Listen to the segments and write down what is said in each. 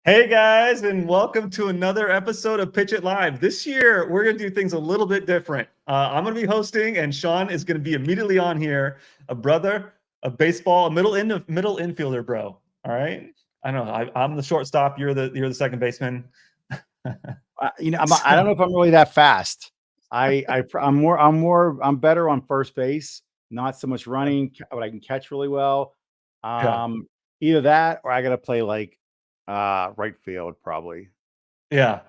Hey guys, and welcome to another episode of Pitch It Live. This year, we're going to do things a little bit different. I'm going to be hosting, and Sean is going to be immediately on here. A brother, a baseball, a middle infielder, bro. All right. I know I'm the shortstop. You're the second baseman. I don't know if I'm really that fast. I'm better on first base, not so much running, but I can catch really well. Yeah. Either that or I got to play like right field probably. Yeah.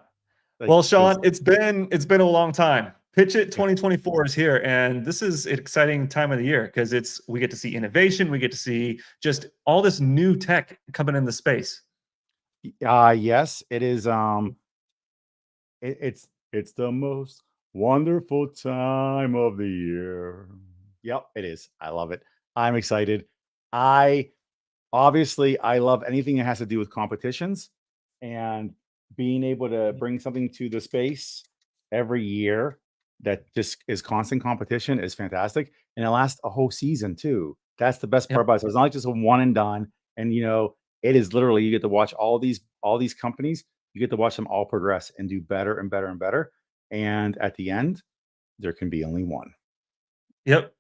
Like, Well, 'cause- Sean, it's been a long time. Pitch It 2024 is here, and this is an exciting time of the year because we get to see innovation, we get to see just all this new tech coming in the space. yes, it is. It's the most wonderful time of the year. Yep, it is. I love it. I'm excited. I Obviously, I love anything that has to do with competitions and being able to bring something to the space every year that just is constant competition is fantastic. And it lasts a whole season too. That's the best part Yep. about it. So it's not like just a one and done. And it is literally you get to watch all these companies, you get to watch them all progress and do better and better and better. And at the end, there can be only one. Yep.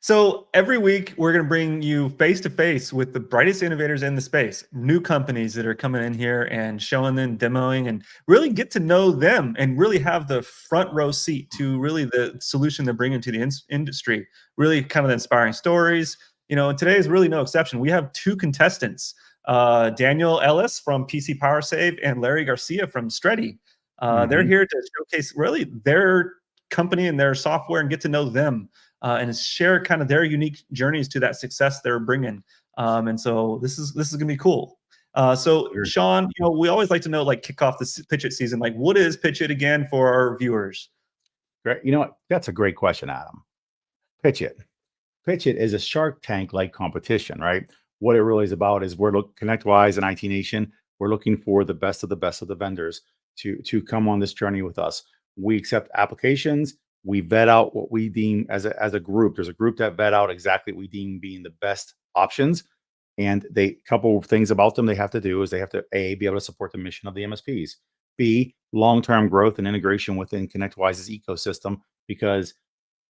So every week we're going to bring you face to face with the brightest innovators in the space, new companies that are coming in here and showing them, demoing, and really get to know them and really have the front row seat to really the solution they're bringing to the industry. Really kind of the inspiring stories. And today is really no exception. We have two contestants, Daniel Ellis from PC Powersave and Larry Garcia from Strety. They're Mhm. here to showcase really their company and their software and get to know them and share kind of their unique journeys to that success they're bringing. And so this is going to be cool. So Sure. Sean, we always like to know, like, kick off the Pitch It season. Like, what is Pitch It again for our viewers? Great. You know what? That's a great question, Adam. Pitch it. Pitch It is a Shark Tank like competition, right? What it really is about is ConnectWise and IT Nation. We're looking for the best of the best of the vendors to come on this journey with us. We accept applications. We vet out what we deem as a group. There's a group that vet out exactly what we deem being the best options. And they couple of things about them they have to do is they have to be able to support the mission of the MSPs. B, long-term growth and integration within ConnectWise's ecosystem, because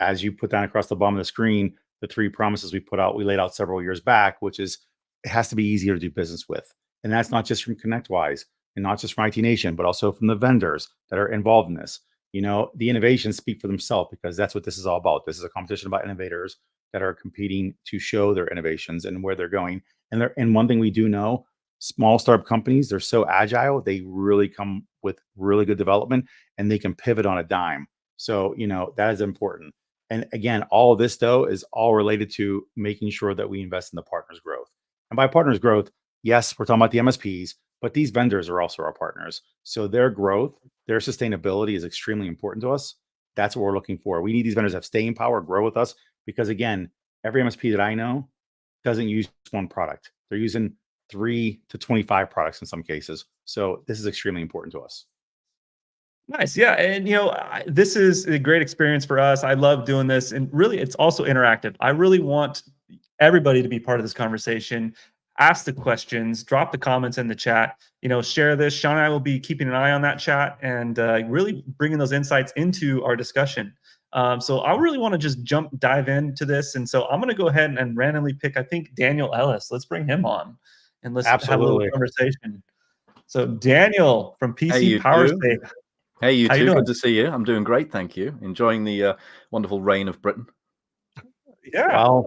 as you put down across the bottom of the screen, the three promises we laid out several years back, which is it has to be easier to do business with. And that's not just from ConnectWise and not just from IT Nation, but also from the vendors that are involved in this. The innovations speak for themselves because that's what this is all about. This is a competition about innovators that are competing to show their innovations and where they're going. And one thing we do know, small startup companies, they're so agile, they really come with really good development and they can pivot on a dime. So, that is important. And again, all of this though is all related to making sure that we invest in the partners' growth. And by partners' growth, yes, we're talking about the MSPs, but these vendors are also our partners. So their growth, their sustainability is extremely important to us. That's what we're looking for. We need these vendors to have staying power, grow with us, because again, every MSP that I know doesn't use one product. They're using 3 to 25 products in some cases. So this is extremely important to us. Nice. Yeah. And, this is a great experience for us. I love doing this. And really, it's also interactive. I really want everybody to be part of this conversation. Ask the questions, drop the comments in the chat, share this. Sean and I will be keeping an eye on that chat and really bringing those insights into our discussion. So I really want to just dive into this. And so I'm going to go ahead and randomly pick, I think, Daniel Ellis. Let's bring him on and let's have a little Absolutely. conversation. So Daniel from Hey, PC you Powersave. two. Hey, you How you two. doing? Good to see you. I'm doing great, thank you. Enjoying the wonderful rain of Britain. Yeah.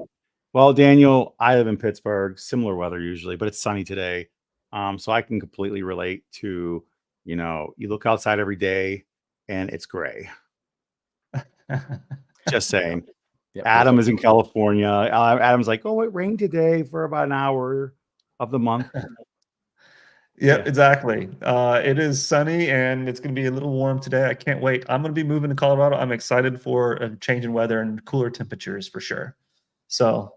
Well, Daniel, I live in Pittsburgh, similar weather usually, but it's sunny today. So I can completely relate to, you look outside every day and it's gray. Just saying. Yeah, Adam is in California. Adam's like, oh, it rained today for about an hour of the month. Yep, Yeah. exactly. It is sunny and it's going to be a little warm today. I can't wait. I'm going to be moving to Colorado. I'm excited for a change in weather and cooler temperatures for sure. So,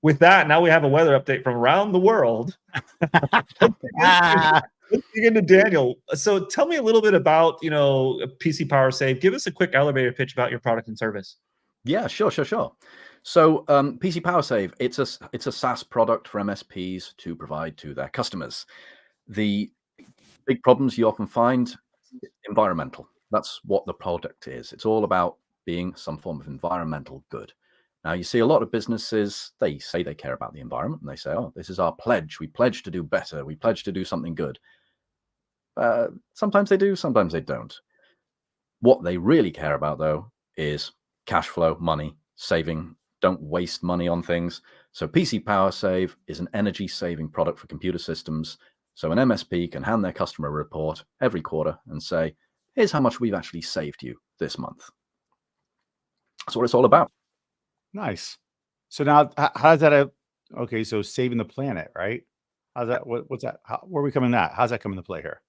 with that, now we have a weather update from around the world. Let's dig into Daniel. So, tell me a little bit about PC Powersave. Give us a quick elevator pitch about your product and service. Yeah, sure. So PC Powersave, it's a SaaS product for MSPs to provide to their customers. The big problems you often find, environmental. That's what the product is. It's all about being some form of environmental good. Now, you see a lot of businesses, they say they care about the environment, and they say, oh, this is our pledge. We pledge to do better. We pledge to do something good. Sometimes they do, sometimes they don't. What they really care about, though, is cash flow, money, saving. Don't waste money on things. So PC Powersave is an energy-saving product for computer systems. So an MSP can hand their customer a report every quarter and say, here's how much we've actually saved you this month. That's what it's all about. Nice. So now, how does that? Okay, so saving the planet, right? How's that? What's that? Where are we coming? How's that come into play here?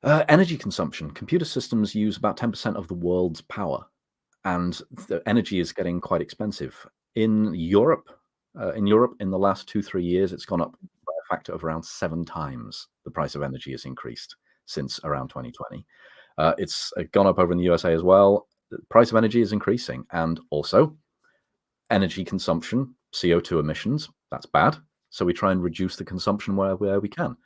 Energy consumption. Computer systems use about 10% of the world's power, and the energy is getting quite expensive. In Europe, in the last 2-3 years, it's gone up by a factor of around 7 times. The price of energy has increased since around 2020. It's gone up over in the USA as well. The price of energy is increasing, and also energy consumption, CO2 emissions, that's bad. So we try and reduce the consumption where we can.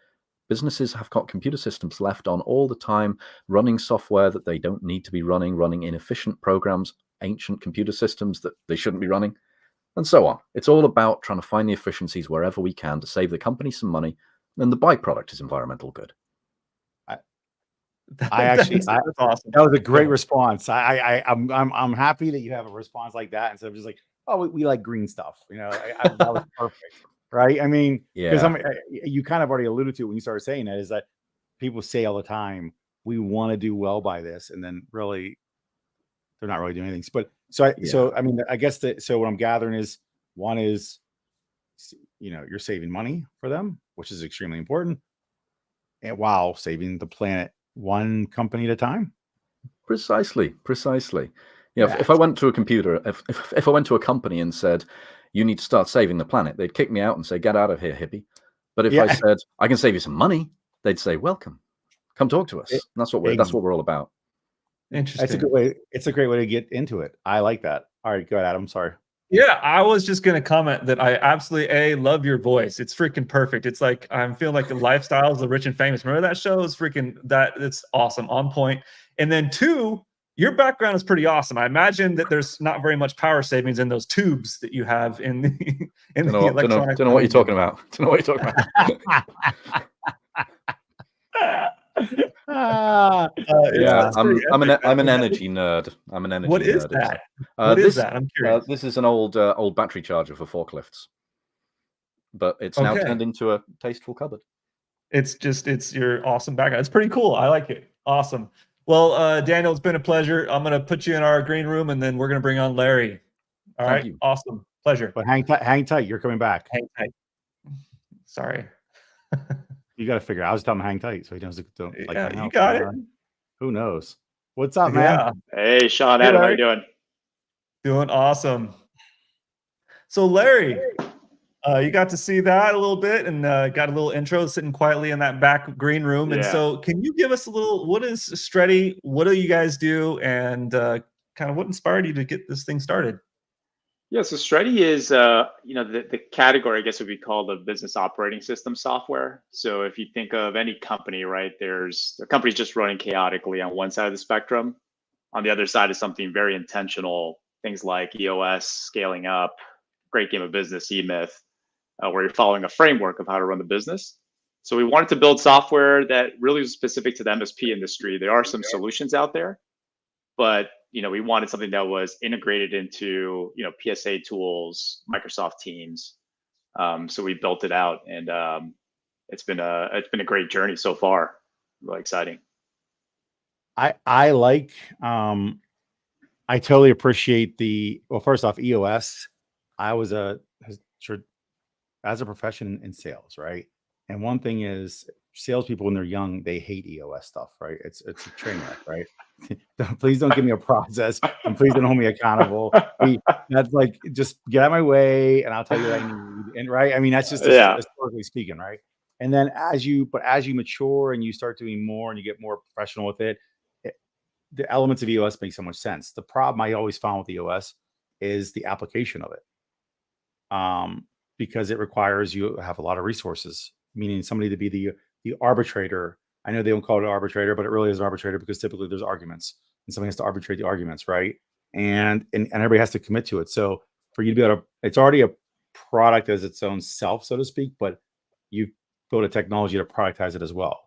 Businesses have got computer systems left on all the time, running software that they don't need to be running inefficient programs, ancient computer systems that they shouldn't be running, and so on. It's all about trying to find the efficiencies wherever we can to save the company some money, and the byproduct is environmental good. That's awesome. That was a great response. I'm happy that you have a response like that instead of just like, oh, we like green stuff. That was perfect, right? I mean, because you kind of already alluded to it when you started saying that, is that people say all the time, we want to do well by this, and then really they're not really doing anything. But so I mean, I guess so what I'm gathering is, one is, you're saving money for them, which is extremely important, and while saving the planet one company at a time. Precisely. If I went to a computer, if I went to a company and said, you need to start saving the planet, they'd kick me out and say, get out of here, hippie. But if I said, I can save you some money, they'd say, welcome, come talk to us. And that's what we're all about. Interesting. That's a good way. It's a great way to get into it. I like that. All right, go ahead, Adam. Sorry. Yeah, I was just going to comment that I absolutely love your voice. It's freaking perfect. It's like I'm feeling like the Lifestyles of the Rich and Famous. Remember that show? It's freaking it's awesome, on point. And then 2, your background is pretty awesome. I imagine that there's not very much power savings in those tubes that you have in the electronic. Don't know what you're talking about. I'm an energy nerd. What is that? What is that? I'm curious. This is an old battery charger for forklifts, but it's now turned into a tasteful cupboard. It's your awesome background. It's pretty cool. I like it. Awesome. Well, Daniel, it's been a pleasure. I'm going to put you in our green room, and then we're going to bring on Larry. All right. Thank you. Awesome. Pleasure. But hang tight. You're coming back. Hang tight. Sorry. You got to figure. I was telling him hang tight, so he doesn't. You got it. Who knows? What's up, man? Hey, Sean, Adam, how you doing? Doing awesome. So, Larry, you got to see that a little bit, and got a little intro, sitting quietly in that back green room. And so, can you give us a little? What is Strety? What do you guys do? And kind of what inspired you to get this thing started? Yeah, so Strety is, the category, I guess, would be called the business operating system software. So if you think of any company, right, the company's just running chaotically on one side of the spectrum. On the other side is something very intentional, things like EOS, scaling up, great game of business, E-Myth, where you're following a framework of how to run the business. So we wanted to build software that really was specific to the MSP industry. There are some solutions out there, but we wanted something that was integrated into, PSA tools, Microsoft Teams. So we built it out, and it's been a great journey so far. Really exciting. I like. I totally appreciate first off, EOS. I was as a profession in sales, right? And one thing is, salespeople when they're young, they hate EOS stuff, right? It's a train wreck, right? Please don't give me a process, and please don't hold me accountable. That's like, just get out of my way, and I'll tell you what I need. And right, I mean, that's just historically speaking, right? And then as you mature and you start doing more and you get more professional with it, the elements of EOS make so much sense. The problem I always found with EOS is the application of it, because it requires you to have a lot of resources, meaning somebody to be the arbitrator I know they don't call it an arbitrator, but it really is an arbitrator because typically there's arguments and somebody has to arbitrate the arguments, right? And everybody has to commit to it. So for you to be able to, it's already a product as its own self, so to speak, but you build a technology to productize it as well.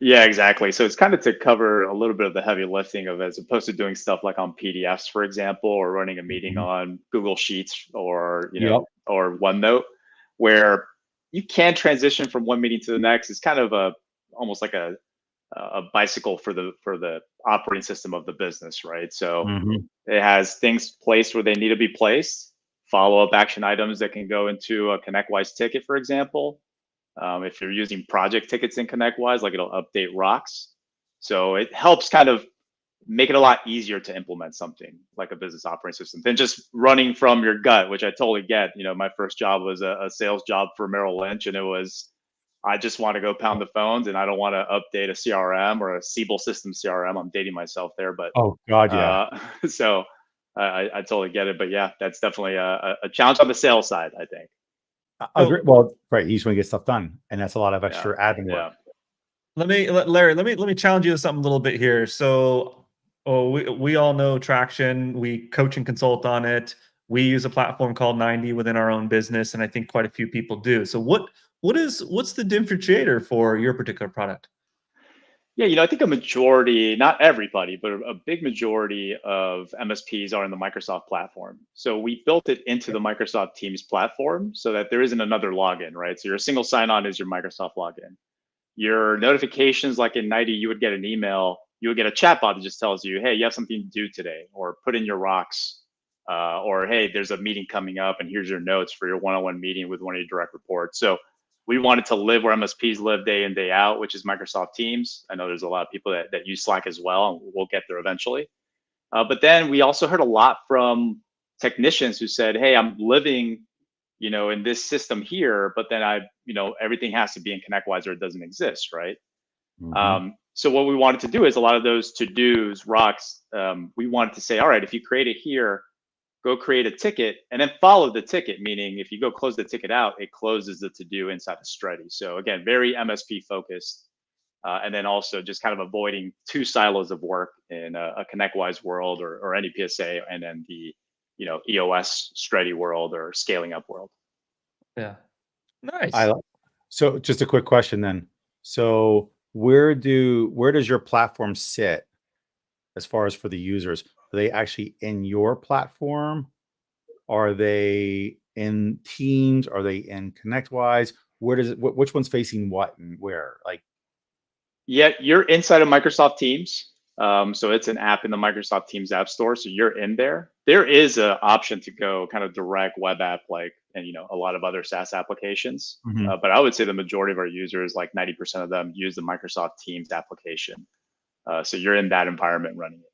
Yeah, exactly. So it's kind of to cover a little bit of the heavy lifting of, as opposed to doing stuff like on PDFs, for example, or running a meeting on Google Sheets or, Yep. or OneNote, where you can transition from one meeting to the next. It's kind of almost like a bicycle for the operating system of the business, right? So it has things placed where they need to be placed, follow-up action items that can go into a ConnectWise ticket, for example. If you're using project tickets in ConnectWise, like it'll update rocks. So it helps kind of make it a lot easier to implement something like a business operating system than just running from your gut, which I totally get. My first job was a sales job for Merrill Lynch, and it was, I just want to go pound the phones and I don't want to update a CRM or a Siebel system CRM. I'm dating myself there, but Oh God, yeah. So I totally get it. But yeah, that's definitely a challenge on the sales side, I think. Agree. Well, right. You just want to get stuff done, and that's a lot of extra admin work. Larry, let me challenge you to something a little bit here. So, we all know Traction. We coach and consult on it. We use a platform called 90 within our own business, and I think quite a few people do. So, what's the differentiator for your particular product? Yeah, I think a majority, not everybody, but a big majority of MSPs are in the Microsoft platform. So we built it into the Microsoft Teams platform so that there isn't another login, right? So your single sign-on is your Microsoft login. Your notifications, like in 90, you would get an email, you would get a chatbot that just tells you, hey, you have something to do today, or put in your rocks, or hey, there's a meeting coming up and here's your notes for your one-on-one meeting with one of your direct reports. So we wanted to live where MSPs live day in, day out, which is Microsoft Teams. I know there's a lot of people that use Slack as well, and we'll get there eventually. But then we also heard a lot from technicians who said, hey, I'm living, in this system here, but then everything has to be in ConnectWise or it doesn't exist, right? So what we wanted to do is a lot of those to-dos, rocks, we wanted to say, all right, if you create it here, go create a ticket and then follow the ticket, meaning if you go close the ticket out, it closes the to-do inside of Strety. So again, very MSP focused. And then also just kind of avoiding two silos of work in a ConnectWise world or any PSA, and then the EOS Strety world or scaling up world. Yeah, nice. So just a quick question then. So where does your platform sit as far as for the users? Are they actually in your platform? Are they in Teams? Are they in ConnectWise? Which one's facing what and where? Yeah, you're inside of Microsoft Teams. So it's an app in the Microsoft Teams App Store. So you're in there. There is an option to go kind of direct web app, and a lot of other SaaS applications. But I would say the majority of our users, like 90% of them, use the Microsoft Teams application. So you're in that environment running it.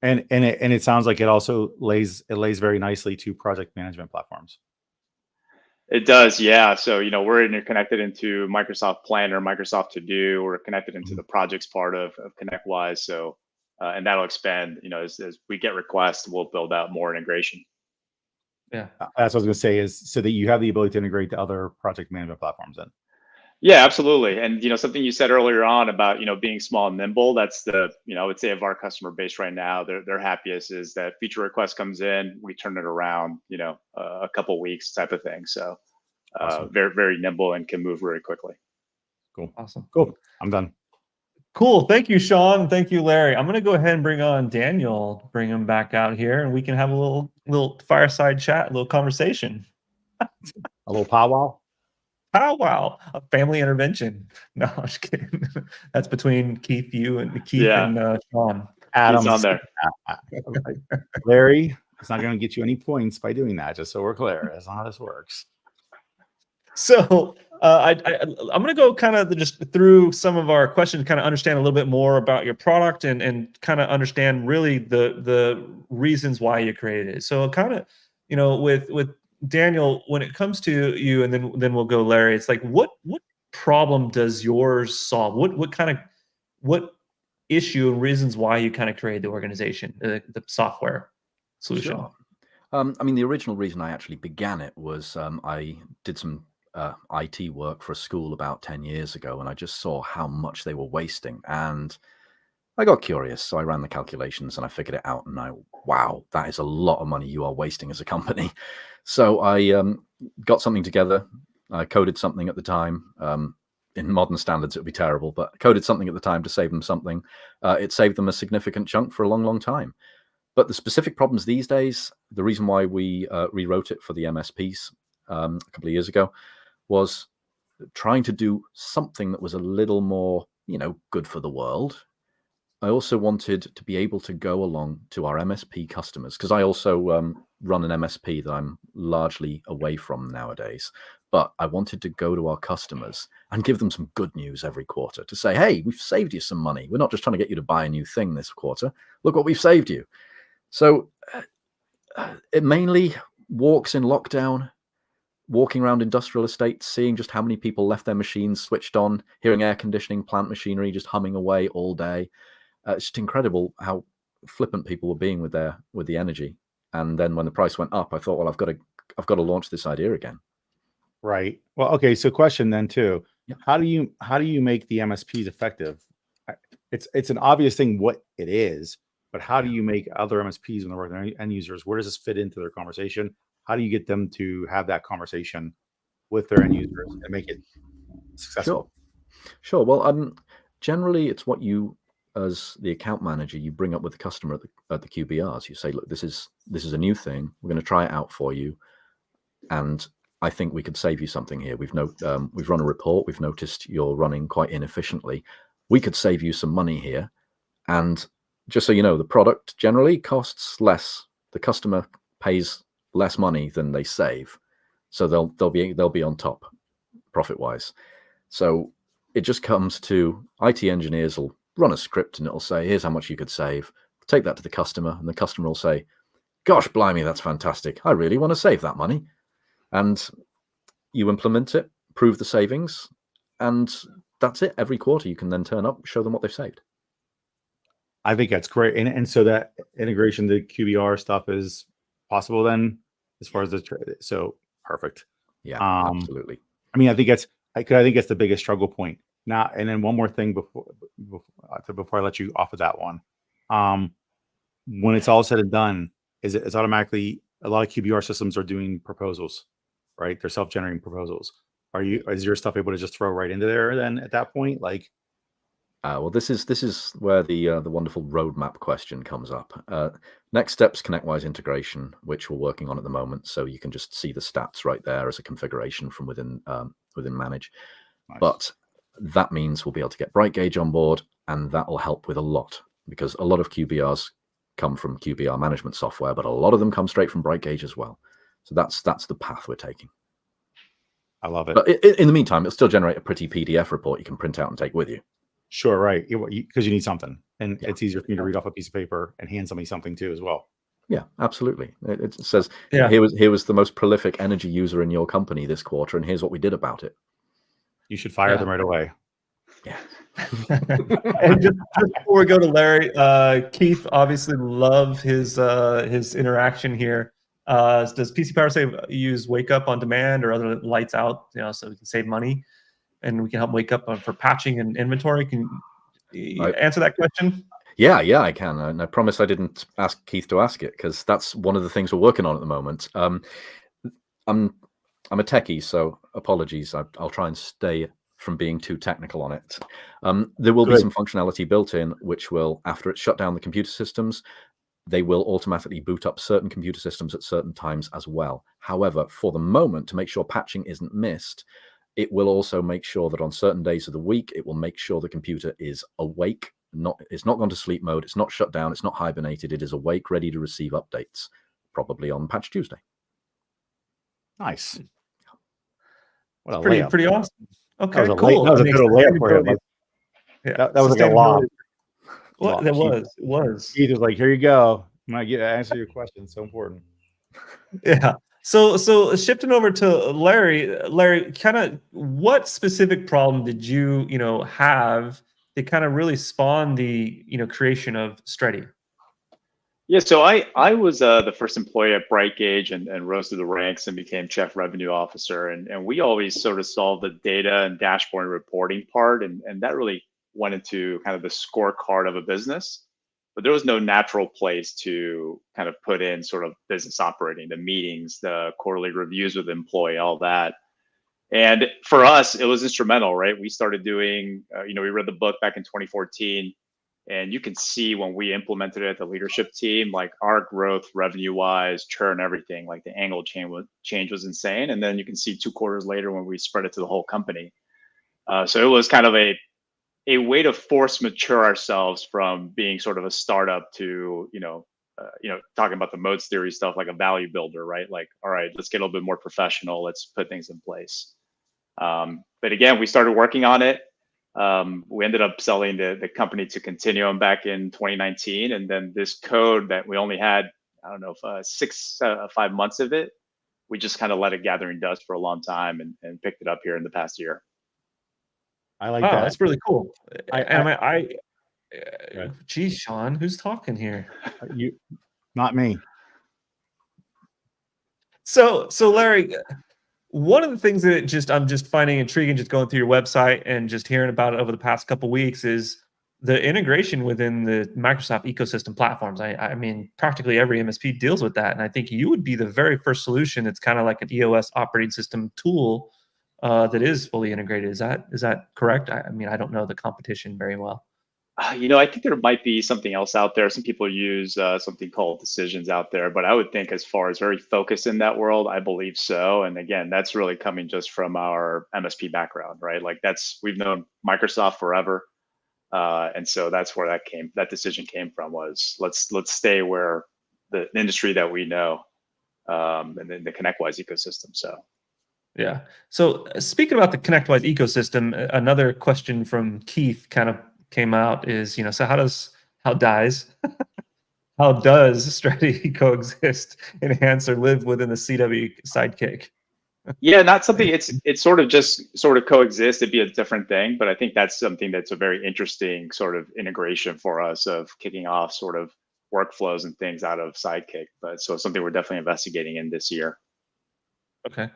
And it sounds like it also lays very nicely to project management platforms. It does, yeah. So we're interconnected into Microsoft Planner, Microsoft To Do. We're connected into the projects part of ConnectWise. So and that'll expand. As we get requests, we'll build out more integration. Yeah, that's what I was going to say, is so that you have the ability to integrate to other project management platforms then. Yeah, absolutely. And something you said earlier on about being small and nimble, that's the I would say of our customer base right now, their happiest is that feature request comes in, we turn it around a couple weeks type of thing. So Awesome. very, very nimble and can move very quickly. Cool. Awesome. Cool. I'm done. Cool. Thank you, Sean. Thank you, Larry. I'm going to go ahead and bring on Daniel, bring him back out here, and we can have a little fireside chat, a little conversation. A little powwow. Powwow, a family intervention. No, I'm just kidding. That's between Keith and Sean. Adam's on there. Larry, it's not going to get you any points by doing that, just so we're clear. That's not how this works. So I'm going to go kind of just through some of our questions, kind of understand a little bit more about your product and kind of understand really the reasons why you created it. So kind of, with Daniel, when it comes to you, and then we'll go Larry, it's like, what problem does yours solve? What issue and reasons why you kind of created the organization, the software solution? Sure. I mean, the original reason I actually began it was I did some IT work for a school about 10 years ago, and I just saw how much they were wasting. And I got curious, so I ran the calculations and I figured it out. And wow, that is a lot of money you are wasting as a company. So I got something together. I coded something at the time. In modern standards, it would be terrible, but coded something at the time to save them something. It saved them a significant chunk for a long, long time. But the specific problems these days, the reason why we rewrote it for the MSPs a couple of years ago was trying to do something that was a little more, good for the world. I also wanted to be able to go along to our MSP customers, because I also run an MSP that I'm largely away from nowadays. But I wanted to go to our customers and give them some good news every quarter to say, hey, we've saved you some money. We're not just trying to get you to buy a new thing this quarter. Look what we've saved you. So it mainly walks in lockdown, walking around industrial estates, seeing just how many people left their machines switched on, hearing air conditioning, plant machinery just humming away all day. It's just incredible how flippant people were being with the energy. And then when the price went up, I thought, well, I've got to launch this idea again. Right. Well, okay. So question then too, Yeah. how do you make the MSPs effective? It's an obvious thing what it is, but how do you make other MSPs when they're working with end users? Where does this fit into their conversation? How do you get them to have that conversation with their end users and make it successful? Sure. Well, generally it's what you, as the account manager, you bring up with the customer at the QBRs. You say, look, this is a new thing. We're going to try it out for you, and I think we could save you something here. We've run a report. We've noticed you're running quite inefficiently. We could save you some money here, and just so you know, the product generally costs less. The customer pays less money than they save, so they'll be on top profit wise. So it just comes to IT engineers will run a script and it'll say, here's how much you could save. Take that to the customer, and the customer will say, gosh, blimey, that's fantastic. I really want to save that money. And you implement it, prove the savings, and that's it. Every quarter you can then turn up, show them what they've saved. I think that's great. And so that integration, the QBR stuff is possible then as far as so perfect. Yeah, absolutely. I mean, I think that's the biggest struggle point. Now, and then one more thing before I let you off of that one. When it's all said and done, it's automatically, a lot of QBR systems are doing proposals, right? They're self-generating proposals. Is your stuff able to just throw right into there then at that point? Like, well, this is where the wonderful roadmap question comes up. Next steps, ConnectWise integration, which we're working on at the moment, so you can just see the stats right there as a configuration from within Manage. nice. But that means we'll be able to get BrightGauge on board, and that will help with a lot, because a lot of QBRs come from QBR management software, but a lot of them come straight from BrightGauge as well. So that's the path we're taking. I love it. But in the meantime, it'll still generate a pretty PDF report you can print out and take with you. Sure, right. Because you need something, and Yeah. it's easier for me to read off a piece of paper and hand somebody something too as well. Yeah, absolutely. It says, Yeah. here was the most prolific energy user in your company this quarter, and here's what we did about it. You should fire them right away. Yeah. And just before we go to Larry, Keith obviously love his interaction here. Does PC Powersave use Wake Up on Demand or other lights out, so we can save money, and we can help Wake Up for patching and inventory? Can you answer that question? Yeah, I can. And I promise I didn't ask Keith to ask it, because that's one of the things we're working on at the moment. I'm a techie, so apologies. I'll try and stay from being too technical on it. There will be some functionality built in, which will, after it's shut down the computer systems, they will automatically boot up certain computer systems at certain times as well. However, for the moment, to make sure patching isn't missed, it will also make sure that on certain days of the week, it will make sure the computer is awake. It's not gone to sleep mode. It's not shut down. It's not hibernated. It is awake, ready to receive updates, probably on Patch Tuesday. Nice. What a pretty awesome. Okay, cool. That was a bit of layup for you. That was like a lot. What that was. Keith was like, "Here you go. I'm gonna answer your question. It's so important." Yeah. So shifting over to Larry. Larry, kind of what specific problem did you have that kind of really spawn the creation of Strety? Yeah, so I was the first employee at Brightgauge and rose through the ranks and became chief revenue officer. And we always sort of solved the data and dashboard and reporting part. And that really went into kind of the scorecard of a business. But there was no natural place to kind of put in sort of business operating, the meetings, the quarterly reviews with the employee, all that. And for us, it was instrumental, right? We started doing, we read the book back in 2014. And you can see when we implemented it, the leadership team, like our growth revenue wise, churn, everything, like the angle change was insane. And then you can see 2 quarters later when we spread it to the whole company. So it was kind of a way to force mature ourselves from being sort of a startup to, talking about the modes theory stuff, like a value builder, right? Like, all right, let's get a little bit more professional. Let's put things in place. But again, we started working on it. We ended up selling the company to Continuum back in 2019, and then this code that we only had, I don't know, 5 months of it, we just kind of let it gathering dust for a long time and picked it up here in the past year. I like Wow, that. that's really cool. Right. Geez, Sean, who's talking here? You, not me. So Larry, one of the things that I'm just finding intriguing, just going through your website and just hearing about it over the past couple of weeks, is the integration within the Microsoft ecosystem platforms. I mean, practically every MSP deals with that, and I think you would be the very first solution. It's kind of like an EOS operating system tool that is fully integrated. Is that correct? I mean, I don't know the competition very well. I think there might be something else out there. Some people use something called Decisions out there, but I would think as far as very focused in that world, I believe so. And again, that's really coming just from our MSP background, right? Like we've known Microsoft forever. And so that's where that decision came from, was let's stay where the industry that we know, and then the ConnectWise ecosystem. So. Yeah. So speaking about the ConnectWise ecosystem, another question from Keith kind of came out is, so how does Strety coexist, enhance, or live within the CW sidekick? Yeah, not something. It's sort of coexist. It'd be a different thing, but I think that's something that's a very interesting sort of integration for us, of kicking off sort of workflows and things out of Sidekick. But so something we're definitely investigating in this year. Okay.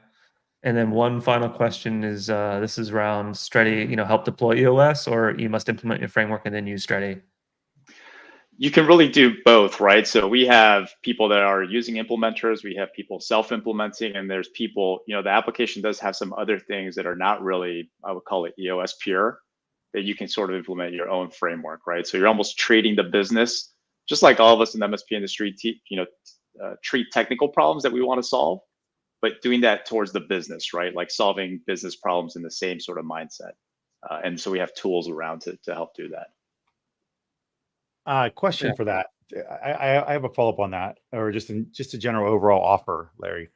And then one final question is, this is around Strety, help deploy EOS, or you must implement your framework and then use Strety? You can really do both, right? So we have people that are using implementers, we have people self-implementing, and there's people, the application does have some other things that are not really, I would call it EOS pure, that you can sort of implement your own framework, right? So you're almost treating the business, just like all of us in the MSP industry, treat technical problems that we want to solve, but doing that towards the business, right? Like solving business problems in the same sort of mindset. And so we have tools around to help do that. Question for that. I have a follow-up on that, or just a general overall offer, Larry.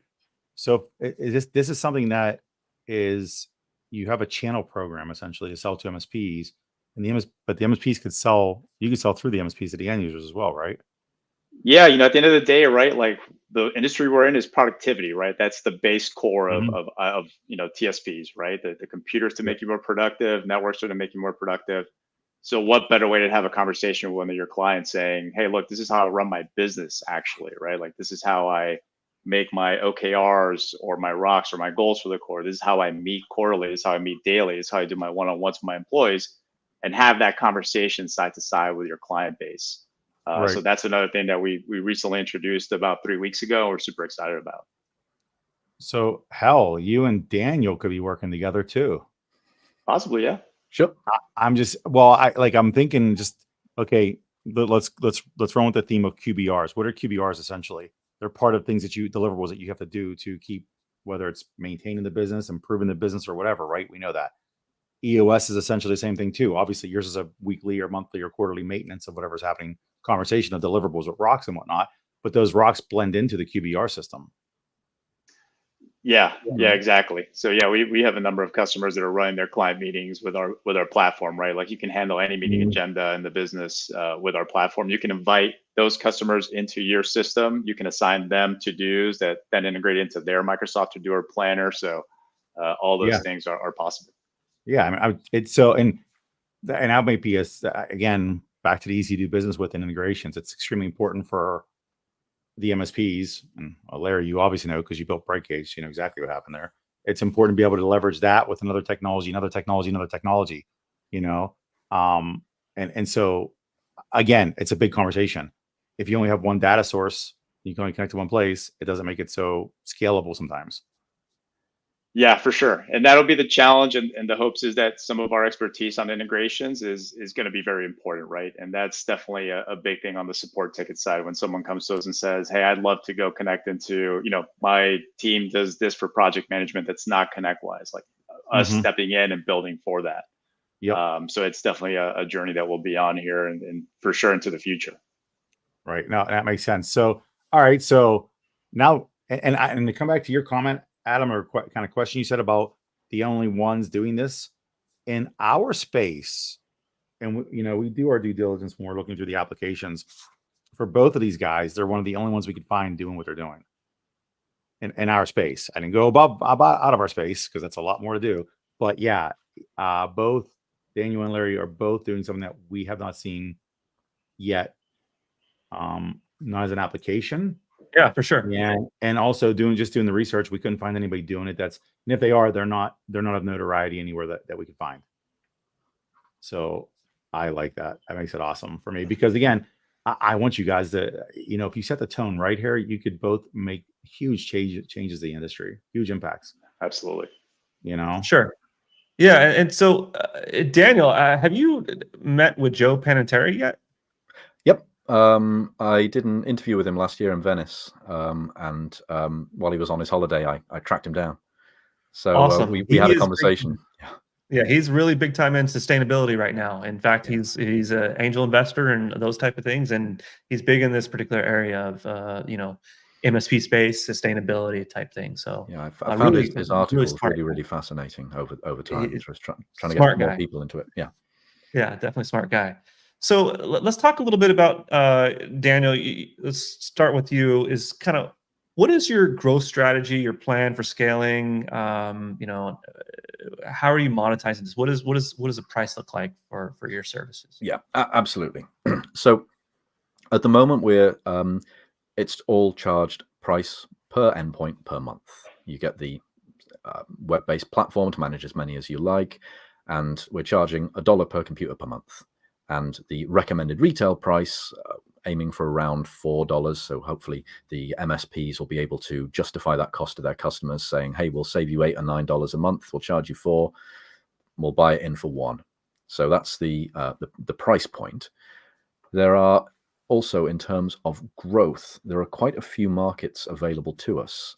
So this is something that is, you have a channel program essentially to sell to MSPs, and but the MSPs you could sell through the MSPs to the end users as well, right? Yeah, at the end of the day, right? Like the industry we're in is productivity, right? That's the base core of TSPs, right? The computers to make you more productive, networks to make you more productive. So what better way to have a conversation with one of your clients saying, hey, look, this is how I run my business actually, right? Like this is how I make my OKRs or my rocks or my goals for the core. This is how I meet quarterly. This is how I meet daily. This is how I do my one-on-ones with my employees, and have that conversation side to side with your client base. Right. So that's another thing that we recently introduced about 3 weeks ago. We're super excited about. So hell, you and Daniel could be working together too. Possibly, yeah. Sure. I'm thinking just, okay, let's run with the theme of QBRs. What are QBRs essentially? They're part of things deliverables that you have to do to keep, whether it's maintaining the business, improving the business, or whatever, right? We know that. EOS is essentially the same thing too. Obviously, yours is a weekly or monthly or quarterly maintenance of whatever's happening, conversation of deliverables with rocks and whatnot. But those rocks blend into the QBR system. Yeah, exactly. So yeah, we have a number of customers that are running their client meetings with our platform, right? Like you can handle any meeting agenda in the business with our platform. You can invite those customers into your system. You can assign them to-dos that then integrate into their Microsoft To-Do or planner. So all those things are possible. Yeah, I mean, and that might be again, back to the easy to do business with and integrations. It's extremely important for the MSPs. And Larry, you obviously know because you built Brightgate, you know exactly what happened there. It's important to be able to leverage that with another technology, you know? And so again, it's a big conversation. If you only have one data source, you can only connect to one place, it doesn't make it so scalable sometimes. Yeah, for sure. And that'll be the challenge. And the hopes is that some of our expertise on integrations is going to be very important, right? And that's definitely a big thing on the support ticket side. When someone comes to us and says, hey, I'd love to go connect into, my team does this for project management that's not ConnectWise, like us stepping in and building for that. Yep. So it's definitely a journey that we'll be on here and for sure into the future. Right. Now that makes sense. So, all right. So now, and to come back to your comment, Adam, or kind of question you said about the only ones doing this in our space, and we do our due diligence when we're looking through the applications for both of these guys. They're one of the only ones we could find doing what they're doing in our space. I didn't go out of our space because that's a lot more to do. But yeah, both Daniel and Larry are both doing something that we have not seen yet. Not as an application. Yeah, for sure. Yeah, and also doing the research, we couldn't find anybody doing it. And if they are, they're not of notoriety anywhere that we could find. So I like that. That makes it awesome for me because again, I want you guys to, if you set the tone right here, you could both make huge changes to the industry, huge impacts. Absolutely. Sure. Yeah, and so Daniel, have you met with Joe Panettiere yet? Yep. I did an interview with him last year in Venice, and while he was on his holiday, I tracked him down. So awesome. We had a conversation. Yeah, he's really big time in sustainability right now. In fact, he's an angel investor and those type of things, and he's big in this particular area of MSP space, sustainability type thing. So yeah, I found his articles really fascinating over time. Just trying to get more people into it. Yeah, definitely smart guy. So let's talk a little bit about Daniel. Let's start with you. Is kind of what is your growth strategy, your plan for scaling? How are you monetizing this? What does the price look like for your services? Yeah, absolutely. So at the moment it's all charged price per endpoint per month. You get the web-based platform to manage as many as you like, and we're charging $1 per computer per month. And the recommended retail price, aiming for around $4. So hopefully the MSPs will be able to justify that cost to their customers, saying, hey, we'll save you $8 or $9 a month. We'll charge you $4. We'll buy it in for $1. So that's the price point. There are also, in terms of growth, there are quite a few markets available to us.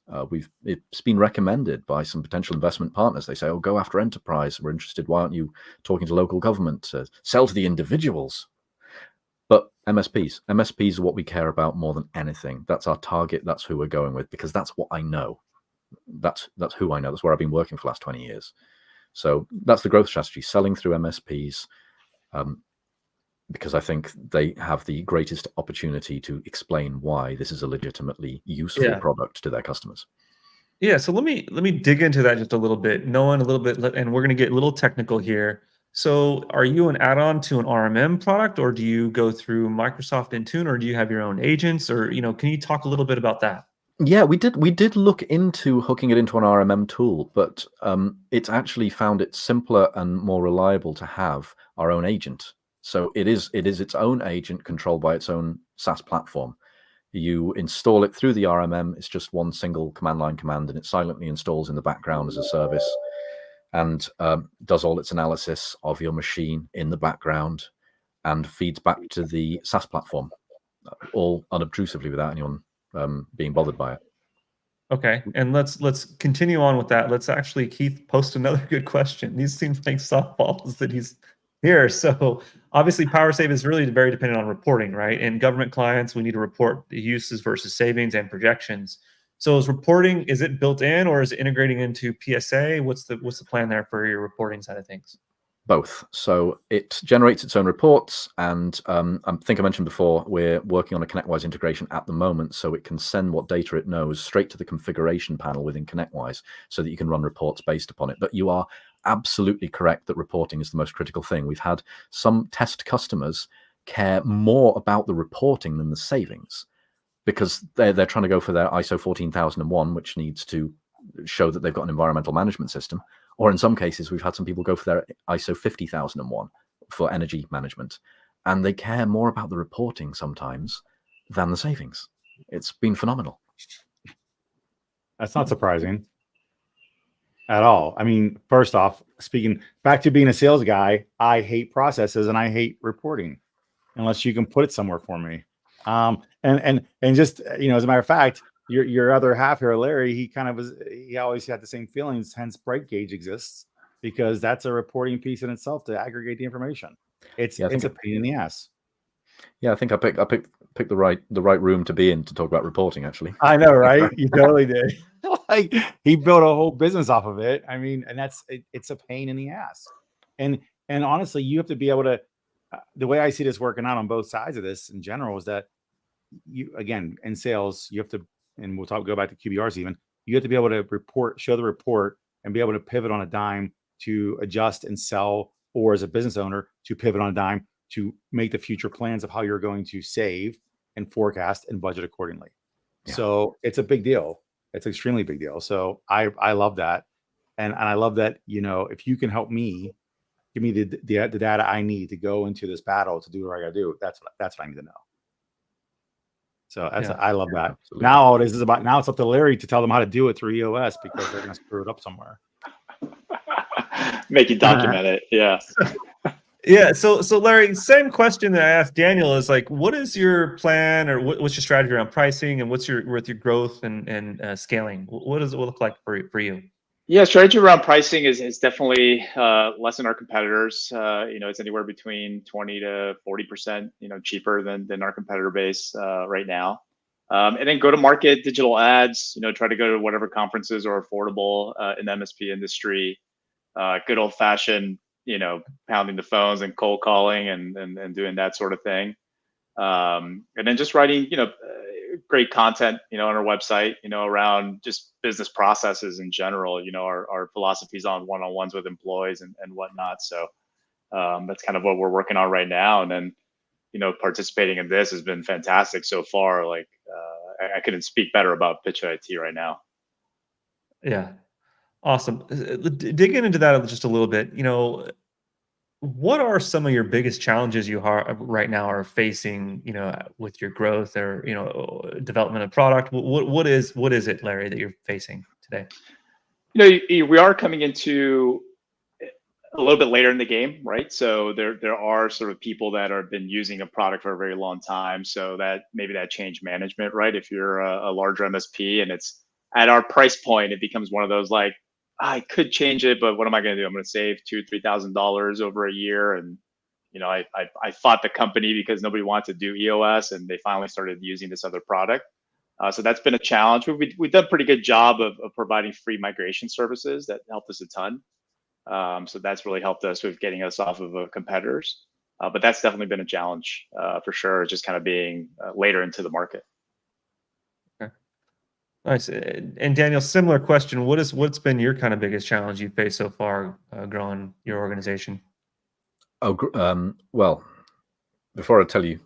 It's been recommended by some potential investment partners. They say, oh, go after enterprise. We're interested. Why aren't you talking to local government to sell to the individuals? But MSPs are what we care about more than anything. That's our target. That's who we're going with, because that's what I know. That's who I know. That's where I've been working for the last 20 years. So that's the growth strategy, selling through MSPs, because I think they have the greatest opportunity to explain why this is a legitimately useful product to their customers. Yeah, so let me dig into that just a little bit, knowing a little bit, and we're going to get a little technical here. So are you an add-on to an RMM product, or do you go through Microsoft Intune, or do you have your own agents, or can you talk a little bit about that? Yeah, we did look into hooking it into an RMM tool, but it's actually found it simpler and more reliable to have our own agent. So it is its own agent controlled by its own SaaS platform. You install it through the RMM. It's just one single command line command, and it silently installs in the background as a service, and does all its analysis of your machine in the background and feeds back to the SaaS platform, all unobtrusively without anyone being bothered by it. Okay, and let's continue on with that. Let's actually, Keith, post another good question. These seem like softballs that he's here. So obviously Powersave is really very dependent on reporting, right? And government clients, we need to report the uses versus savings and projections. So is it built in, or is it integrating into PSA? What's the plan there for your reporting side of things? Both. So it generates its own reports, and I think I mentioned before, we're working on a ConnectWise integration at the moment, so it can send what data it knows straight to the configuration panel within ConnectWise, so that you can run reports based upon it. But you are absolutely correct that reporting is the most critical thing. We've had some test customers care more about the reporting than the savings, because they're trying to go for their ISO 14001, which needs to show that they've got an environmental management system. Or in some cases, we've had some people go for their ISO 50001 for energy management, and they care more about the reporting sometimes than the savings. It's been phenomenal. That's not surprising at all. I mean, first off, speaking back to being a sales guy, I hate processes and I hate reporting unless you can put it somewhere for me. And just, as a matter of fact, your other half here, Larry, he always had the same feelings, hence Bright Gauge exists, because that's a reporting piece in itself to aggregate the information. It's a pain in the ass. Yeah, I think I picked the right room to be in to talk about reporting, actually. I know, right? You totally did. Like, he built a whole business off of it. I mean, and it's a pain in the ass. And honestly, you have to be able to, the way I see this working out on both sides of this in general is that you, again, in sales, you have to, and go back to QBRs even, you have to be able to show the report and be able to pivot on a dime to adjust and sell, or as a business owner to pivot on a dime to make the future plans of how you're going to save and forecast and budget accordingly. Yeah. So it's a big deal. It's an extremely big deal. So I love that. And I love that, if you can help me, give me the data I need to go into this battle to do what I gotta do. That's what I need to know. So I love that. Absolutely. Now all it is about, now it's up to Larry to tell them how to do it through EOS, because they're going to screw it up somewhere. Make you document it. Yeah. Yeah. So Larry, same question that I asked Daniel is like, what is your plan, or what's your strategy around pricing, and what's your growth and scaling? What does it look like for you? Yeah, strategy around pricing is definitely less than our competitors. It's anywhere between 20 to 40%, cheaper than our competitor base right now. And then go to market digital ads. Try to go to whatever conferences are affordable in the MSP industry. Good old fashioned, pounding the phones and cold calling and doing that sort of thing. And then just writing, great content, on our website, around just business processes in general, our philosophies on one-on-ones with employees and whatnot. So that's kind of what we're working on right now. And then, participating in this has been fantastic so far. Like, I couldn't speak better about PitchIT right now. Yeah. Awesome. Digging into that just a little bit, what are some of your biggest challenges you right now are facing, with your growth or, development of product? What is it, Larry, that you're facing today? We are coming into a little bit later in the game, right? So there are sort of people that have been using a product for a very long time. So that maybe that change management, right? If you're a larger MSP and it's at our price point, it becomes one of those like, I could change it, but what am I going to do? I'm going to save $2,000-$3,000 over a year. And, I fought the company because nobody wanted to do EOS, and they finally started using this other product. So that's been a challenge. We've done a pretty good job of providing free migration services that helped us a ton. So that's really helped us with getting us off of competitors. But that's definitely been a challenge for sure, just kind of being later into the market. Nice. And Daniel, similar question. What's been your kind of biggest challenge you faced so far growing your organization? Well, before I tell you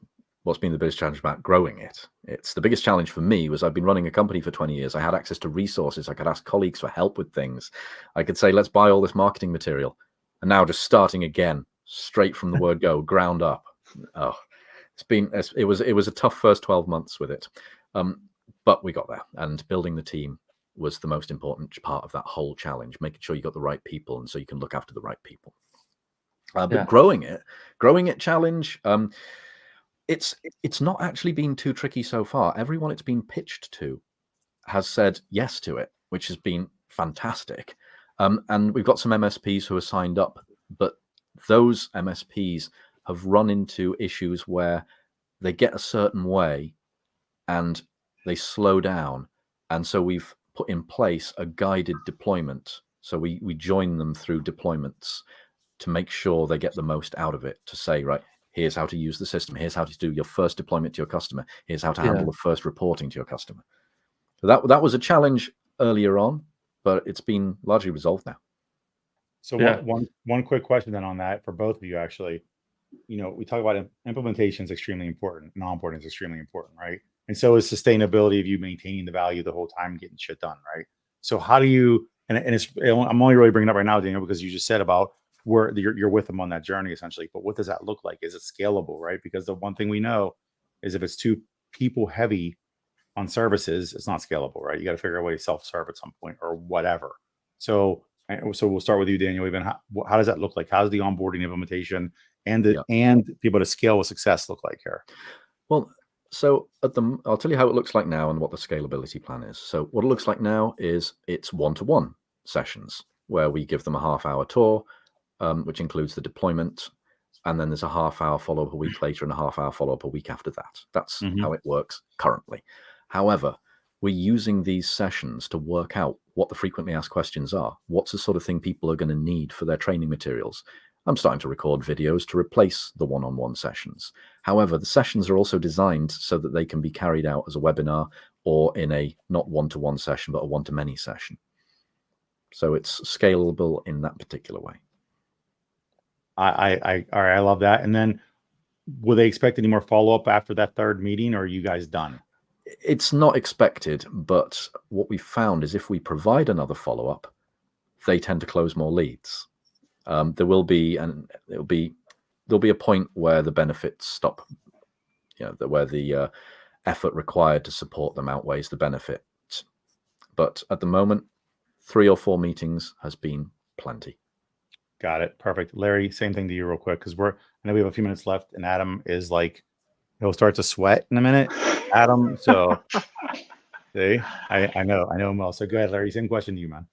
what's been the biggest challenge about growing it, it's the biggest challenge for me was I've been running a company for 20 years. I had access to resources. I could ask colleagues for help with things. I could say, let's buy all this marketing material. And now just starting again, straight from the word go, ground up. Oh, it was a tough first 12 months with it. But we got there, and building the team was the most important part of that whole challenge, making sure you got the right people, and so you can look after the right people. But growing it challenge, it's not actually been too tricky so far. Everyone it's been pitched to has said yes to it, which has been fantastic. And we've got some MSPs who are signed up, but those MSPs have run into issues where they get a certain way and they slow down. And so we've put in place a guided deployment. So we join them through deployments to make sure they get the most out of it, to say, right, here's how to use the system. Here's how to do your first deployment to your customer. Here's how to handle the first reporting to your customer. So that was a challenge earlier on, but it's been largely resolved now. So one quick question then on that for both of you, actually. we talk about implementation is extremely important. Non-onboarding is extremely important, right? And so is sustainability of you maintaining the value the whole time, getting shit done, right? So how do you, and I'm only really bringing it up right now, Daniel, because you just said about where you're with them on that journey essentially, but what does that look like? Is it scalable, right? Because the one thing we know is if it's too people heavy on services, it's not scalable, right? You got to figure out a way to self-serve at some point or whatever. So we'll start with you, Daniel. Even how does that look like? How's the onboarding implementation and and be able to scale with success look like here? Well, so I'll tell you how it looks like now and what the scalability plan is. So what it looks like now is it's one-to-one sessions where we give them a half-hour tour, which includes the deployment, and then there's a half-hour follow-up a week later and a half-hour follow-up a week after that. That's how it works currently. However, we're using these sessions to work out what the frequently asked questions are. What's the sort of thing people are going to need for their training materials? I'm starting to record videos to replace the one-on-one sessions. However, the sessions are also designed so that they can be carried out as a webinar or in a not one-to-one session, but a one-to-many session. So it's scalable in that particular way. I love that. And then will they expect any more follow-up after that third meeting, or are you guys done? It's not expected, but what we found is if we provide another follow-up, they tend to close more leads. There'll be a point where the benefits stop, where the effort required to support them outweighs the benefit. But at the moment, 3 or 4 meetings has been plenty. Got it. Perfect. Larry, same thing to you real quick, because I know we have a few minutes left, and Adam is like, he'll start to sweat in a minute. Adam, so see, I know him well. So go ahead, Larry. Same question to you, man.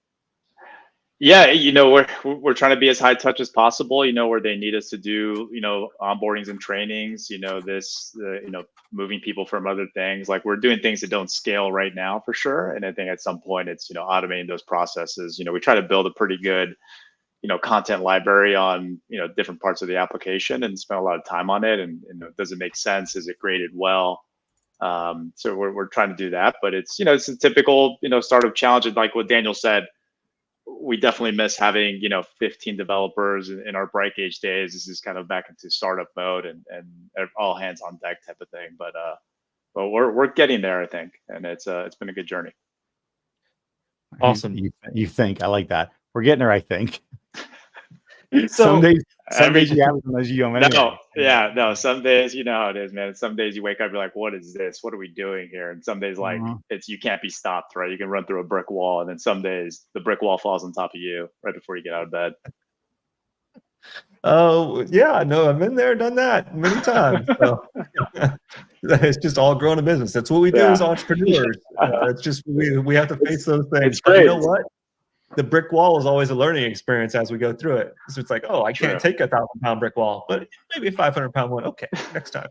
Yeah, we're trying to be as high touch as possible, where they need us to do, onboardings and trainings, moving people from other things. Like we're doing things that don't scale right now for sure. And I think at some point it's, automating those processes. We try to build a pretty good, content library on, different parts of the application and spend a lot of time on it. And does it make sense? Is it graded well? So we're trying to do that, but it's, it's a typical, startup challenge. And like what Daniel said, we definitely miss having 15 developers in our bright gauge days. This is kind of back into startup mode and all hands on deck type of thing. But we're getting there, I think, and it's been a good journey. Awesome. You think I like that? We're getting there, I think. So some days you have it, some days you don't. Anyway. No. Some days, you know how it is, man. Some days you wake up, you're like, "What is this? What are we doing here?" And some days, like, it's you can't be stopped, right? You can run through a brick wall, and then some days the brick wall falls on top of you right before you get out of bed. Oh yeah, no, I've been there, done that many times. So it's just all growing a business. That's what we do as entrepreneurs. It's just we have to face those things. It's great. But you know what? The brick wall is always a learning experience as we go through it. So it's like, oh, I can't take a 1,000-pound brick wall, but maybe a 500-pound one. Okay, next time.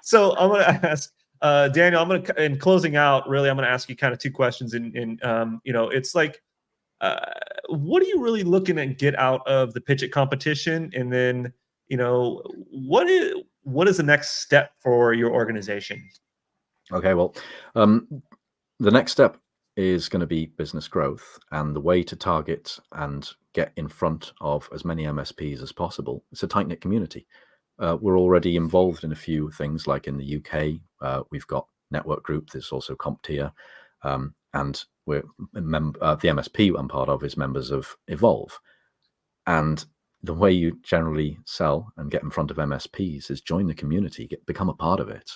So I'm going to ask Daniel. In closing out, really, I'm going to ask you kind of 2 questions. It's like, what are you really looking to get out of the PitchIT competition? And then, what is the next step for your organization? Okay, well, the next step is going to be business growth, and the way to target and get in front of as many MSPs as possible. It's a tight-knit community. We're already involved in a few things, like in the UK, we've got Network Group. There's also CompTIA, and we're the MSP I'm part of is members of Evolve. And the way you generally sell and get in front of MSPs is join the community, become a part of it.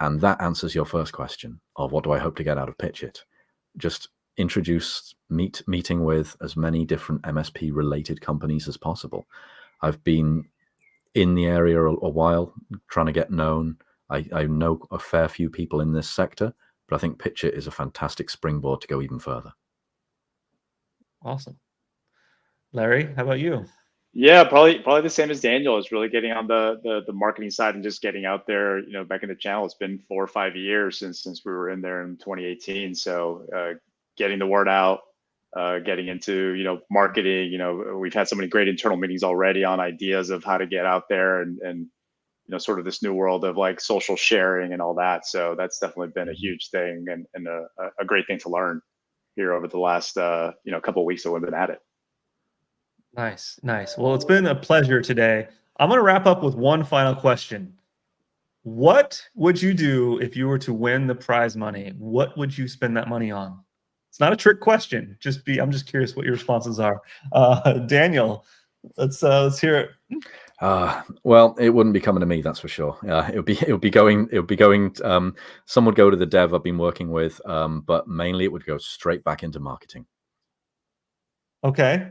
And that answers your first question of what do I hope to get out of PitchIT? Just meeting with as many different MSP related companies as possible. I've been in the area a while, trying to get known. I know a fair few people in this sector, but I think PitchIT is a fantastic springboard to go even further. Awesome. Larry, how about you? Yeah, probably the same as Daniel. Is really getting on the marketing side and just getting out there, back in the channel. It's been 4 or 5 years since we were in there in 2018. So getting the word out, getting into, marketing, we've had so many great internal meetings already on ideas of how to get out there and sort of this new world of like social sharing and all that. So that's definitely been a huge thing and a great thing to learn here over the last, couple of weeks that we've been at it. Nice, nice. Well, it's been a pleasure today. I'm going to wrap up with one final question. What would you do if you were to win the prize money? What would you spend that money on? It's not a trick question. I'm just curious what your responses are. Daniel, let's hear it. Well, it wouldn't be coming to me, that's for sure. It would be going. Some would go to the dev I've been working with, but mainly it would go straight back into marketing. Okay.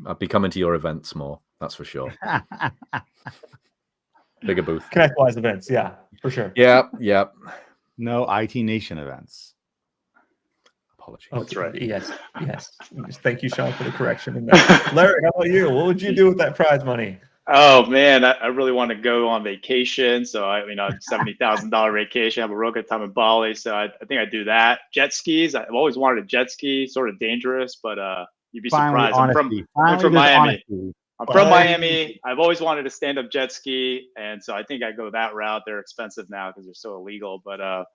I'd be coming to your events more, that's for sure. Bigger booth. ConnectWise events, yeah, for sure. Yeah. No IT Nation events. Apologies. Okay. That's right. Yes. Thank you, Sean, for the correction. In that. Larry, how about you? What would you do with that prize money? Oh man, I really want to go on vacation. So $70,000 vacation. Have a real good time in Bali. So I think I'd do that. Jet skis. I've always wanted a jet ski. Sort of dangerous, but you'd be Finally, surprised. honesty. I'm from Finally, there's Miami. honesty. I'm from Miami. I've always wanted to stand up jet ski, and so I think I'd go that route. They're expensive now because they're so illegal. But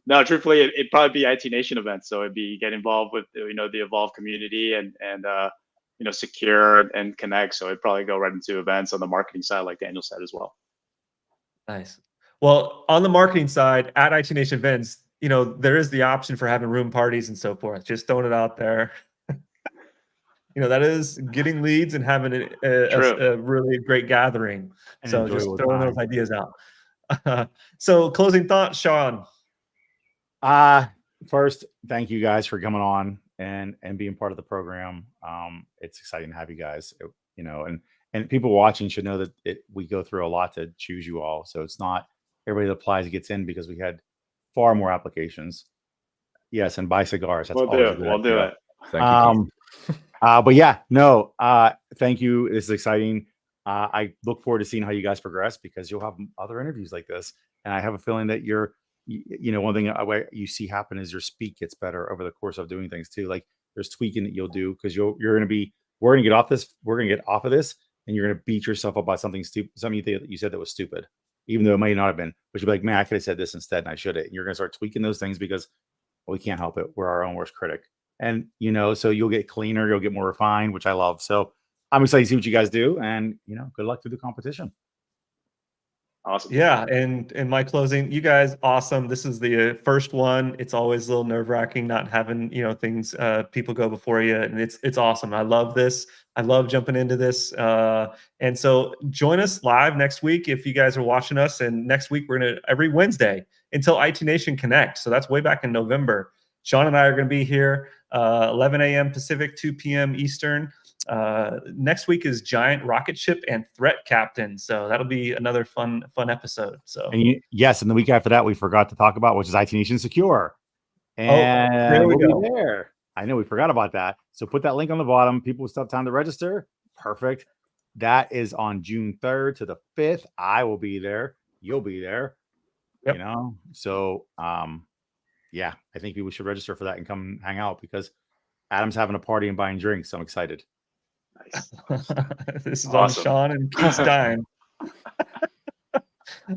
no, truthfully, it'd probably be IT Nation events. So it'd be get involved with the Evolve community and secure and connect. So it'd probably go right into events on the marketing side, like Daniel said as well. Nice. Well, on the marketing side, at IT Nation events, there is the option for having room parties and so forth. Just throwing it out there. That is getting leads and having a really great gathering. So just throwing those ideas out. So closing thoughts, Sean. First, thank you guys for coming on and being part of the program. It's exciting to have you guys, and people watching should know that we go through a lot to choose you all. So it's not everybody that applies gets in because we had far more applications. Yes, and buy cigars. That's We'll do it. Thank you. But yeah, no, thank you. This is exciting. I look forward to seeing how you guys progress because you'll have other interviews like this. And I have a feeling that one thing you see happen is your speak gets better over the course of doing things too. Like there's tweaking that you'll do because we're going to get off of this and you're going to beat yourself up by something stupid, something you said that was stupid, even though it may not have been, but you'll be like, man, I could have said this instead and I should have. And you're going to start tweaking those things because we can't help it. We're our own worst critic. And, so you'll get cleaner, you'll get more refined, which I love. So I'm excited to see what you guys do and, good luck through the competition. Awesome. Yeah. And in my closing, you guys, awesome. This is the first one. It's always a little nerve wracking not having, things, people go before you. And it's awesome. I love this. I love jumping into this. And so join us live next week if you guys are watching us. And next week, we're going to every Wednesday until IT Nation Connect. So that's way back in November. Sean and I are going to be here 11 a.m. Pacific, 2 p.m. Eastern. Next week is Giant Rocket Ship and Threat Captain. So that'll be another fun episode. So and the week after that, we forgot to talk about, which is IT Nation Secure. And there we go. Be there. I know we forgot about that. So put that link on the bottom. People still have time to register. Perfect. That is on June 3rd to the 5th. I will be there. You'll be there. Yep. So yeah, I think people should register for that and come hang out because Adam's having a party and buying drinks. So I'm excited. Nice. This is awesome. On Sean and Keith's dime.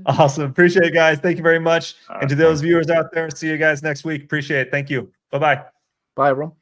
Awesome. Appreciate it, guys. Thank you very much. And to those viewers out there, see you guys next week. Appreciate it. Thank you. Bye-bye. Bye, everyone.